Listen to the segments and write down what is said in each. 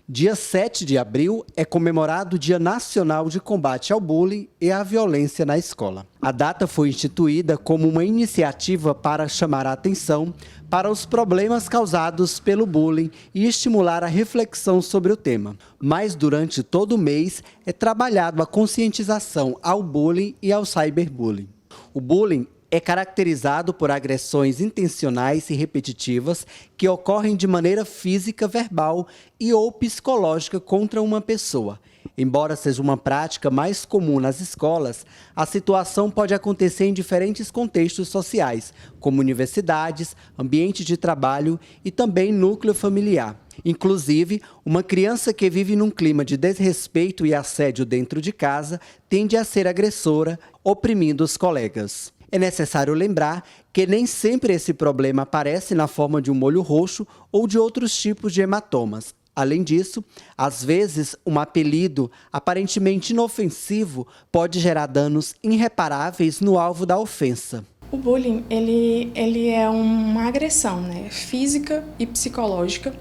Dia 7 de abril é comemorado o Dia Nacional de Combate ao Bullying e à Violência na Escola. A data foi instituída como uma iniciativa para chamar a atenção para os problemas causados pelo bullying e estimular a reflexão sobre o tema. Mas durante todo o mês é trabalhado a conscientização ao bullying e ao cyberbullying. O bullying é caracterizado por agressões intencionais e repetitivas que ocorrem de maneira física, verbal e ou psicológica contra uma pessoa. Embora seja uma prática mais comum nas escolas, a situação pode acontecer em diferentes contextos sociais, como universidades, ambiente de trabalho e também núcleo familiar. Inclusive, uma criança que vive num clima de desrespeito e assédio dentro de casa tende a ser agressora, oprimindo os colegas. É necessário lembrar que nem sempre esse problema aparece na forma de um olho roxo ou de outros tipos de hematomas. Além disso, às vezes, um apelido aparentemente inofensivo pode gerar danos irreparáveis no alvo da ofensa. O bullying, ele é uma agressão, né, física e psicológica,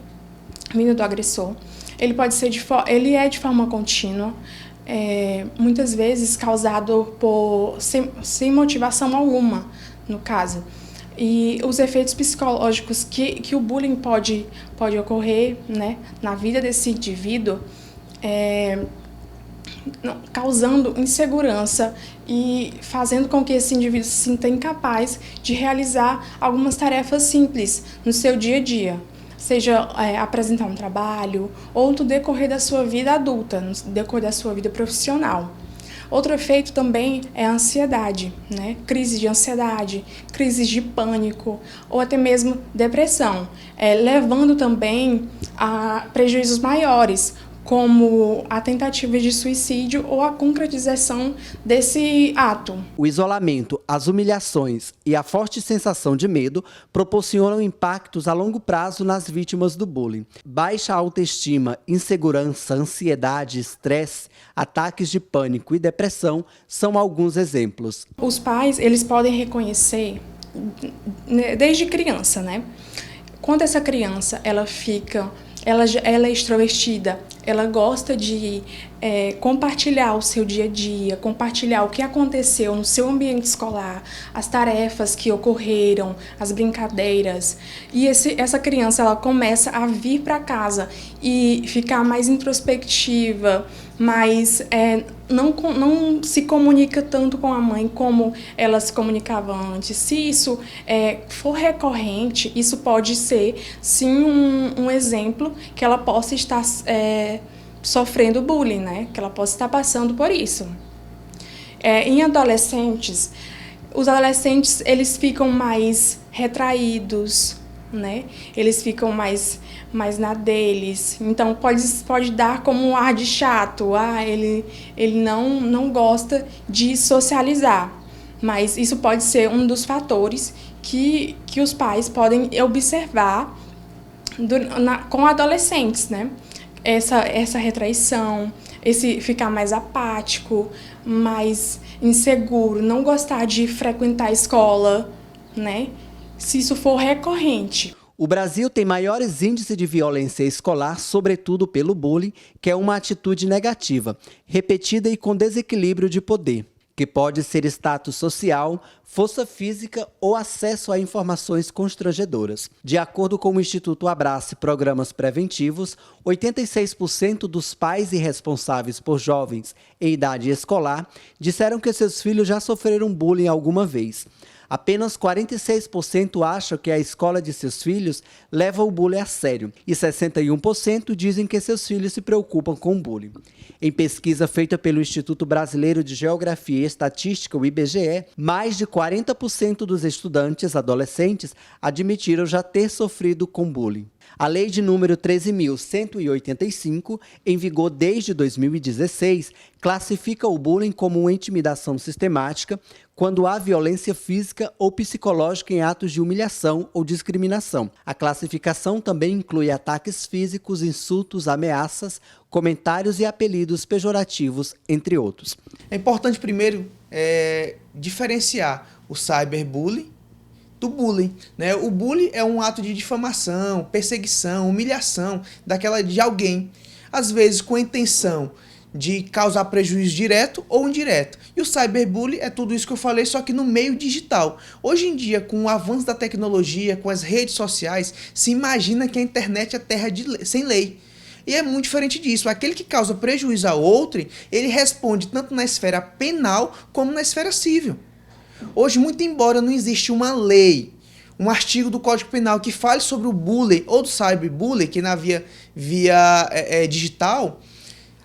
vindo do agressor. Ele é de forma contínua, muitas vezes causado sem motivação alguma, no caso. E os efeitos psicológicos que o bullying pode ocorrer, né, na vida desse indivíduo, causando insegurança e fazendo com que esse indivíduo se sinta incapaz de realizar algumas tarefas simples no seu dia a dia. Seja apresentar um trabalho ou no decorrer da sua vida adulta, no decorrer da sua vida profissional. Outro efeito também é a ansiedade, né? Crise de ansiedade, crises de pânico ou até mesmo depressão, levando também a prejuízos maiores, como a tentativa de suicídio ou a concretização desse ato. O isolamento, as humilhações e a forte sensação de medo proporcionam impactos a longo prazo nas vítimas do bullying. Baixa autoestima, insegurança, ansiedade, estresse, ataques de pânico e depressão são alguns exemplos. Os pais, eles podem reconhecer desde criança, né? Quando essa criança ela é extrovertida, ela gosta de compartilhar o seu dia a dia, compartilhar o que aconteceu no seu ambiente escolar, as tarefas que ocorreram, as brincadeiras. E essa criança ela começa a vir para casa e ficar mais introspectiva, mas não se comunica tanto com a mãe como ela se comunicava antes. Se isso for recorrente, isso pode ser, sim, um exemplo que ela possa estar sofrendo bullying, né? Que ela possa estar passando por isso. Em adolescentes, os adolescentes eles ficam mais retraídos, né? Eles ficam mais na deles. Então, pode dar como um ar de chato. Ele não gosta de socializar. Mas isso pode ser um dos fatores que os pais podem observar com adolescentes, né? Essa retraição, esse ficar mais apático, mais inseguro, não gostar de frequentar a escola, né? Se isso for recorrente. O Brasil tem maiores índices de violência escolar, sobretudo pelo bullying, que é uma atitude negativa, repetida e com desequilíbrio de poder, que pode ser status social, força física ou acesso a informações constrangedoras. De acordo com o Instituto Abrace Programas Preventivos, 86% dos pais e responsáveis por jovens em idade escolar disseram que seus filhos já sofreram bullying alguma vez. Apenas 46% acham que a escola de seus filhos leva o bullying a sério e 61% dizem que seus filhos se preocupam com o bullying. Em pesquisa feita pelo Instituto Brasileiro de Geografia e Estatística, o IBGE, mais de 40% dos estudantes adolescentes admitiram já ter sofrido com bullying. A Lei de número 13.185, em vigor desde 2016, classifica o bullying como uma intimidação sistemática quando há violência física ou psicológica em atos de humilhação ou discriminação. A classificação também inclui ataques físicos, insultos, ameaças, comentários e apelidos pejorativos, entre outros. É importante, primeiro, diferenciar o cyberbullying do bullying, né? O bullying é um ato de difamação, perseguição, humilhação de alguém. às vezes com a intenção de causar prejuízo direto ou indireto. E o cyberbullying é tudo isso que eu falei, só que no meio digital. Hoje em dia, com o avanço da tecnologia, com as redes sociais, se imagina que a internet é terra sem lei. E é muito diferente disso. Aquele que causa prejuízo a outro, ele responde tanto na esfera penal como na esfera civil. Hoje, muito embora não exista uma lei, um artigo do Código Penal que fale sobre o bullying ou do cyberbullying, que na via digital,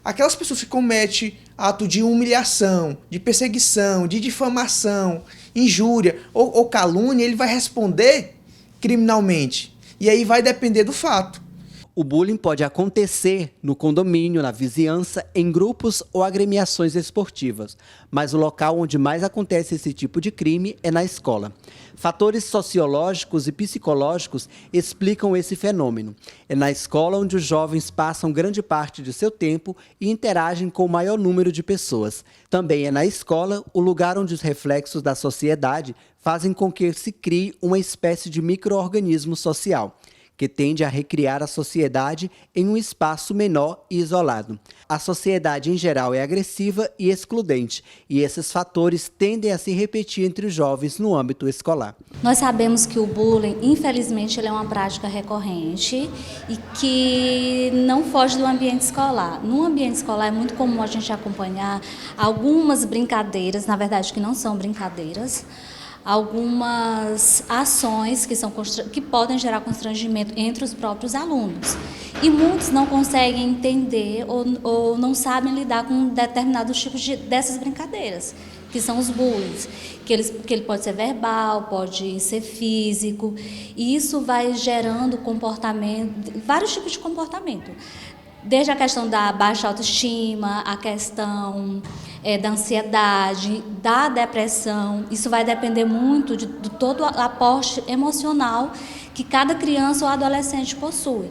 aquelas pessoas que cometem ato de humilhação, de perseguição, de difamação, injúria ou calúnia, ele vai responder criminalmente. E aí vai depender do fato. O bullying pode acontecer no condomínio, na vizinhança, em grupos ou agremiações esportivas, mas o local onde mais acontece esse tipo de crime é na escola. Fatores sociológicos e psicológicos explicam esse fenômeno. É na escola onde os jovens passam grande parte de seu tempo e interagem com o maior número de pessoas. Também é na escola o lugar onde os reflexos da sociedade fazem com que se crie uma espécie de micro-organismo social, que tende a recriar a sociedade em um espaço menor e isolado. A sociedade, em geral, é agressiva e excludente, e esses fatores tendem a se repetir entre os jovens no âmbito escolar. Nós sabemos que o bullying, infelizmente, ele é uma prática recorrente e que não foge do ambiente escolar. No ambiente escolar é muito comum a gente acompanhar algumas brincadeiras, na verdade que não são brincadeiras, algumas ações que podem gerar constrangimento entre os próprios alunos. E muitos não conseguem entender ou não sabem lidar com determinados tipos dessas brincadeiras, que são os bullies, que ele pode ser verbal, pode ser físico, e isso vai gerando vários tipos de comportamento. Desde a questão da baixa autoestima, a questão da ansiedade, da depressão. Isso vai depender muito do todo o aporte emocional que cada criança ou adolescente possui.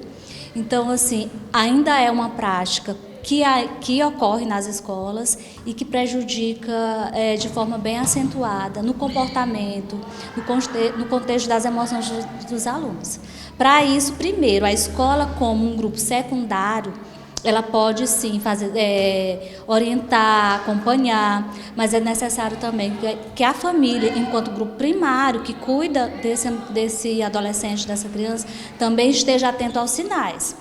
Então, assim, ainda é uma prática que ocorre nas escolas e que prejudica de forma bem acentuada no comportamento, no contexto das emoções dos alunos. Para isso, primeiro, a escola como um grupo secundário, ela pode sim orientar, acompanhar, mas é necessário também que a família, enquanto grupo primário, que cuida desse adolescente, dessa criança, também esteja atento aos sinais.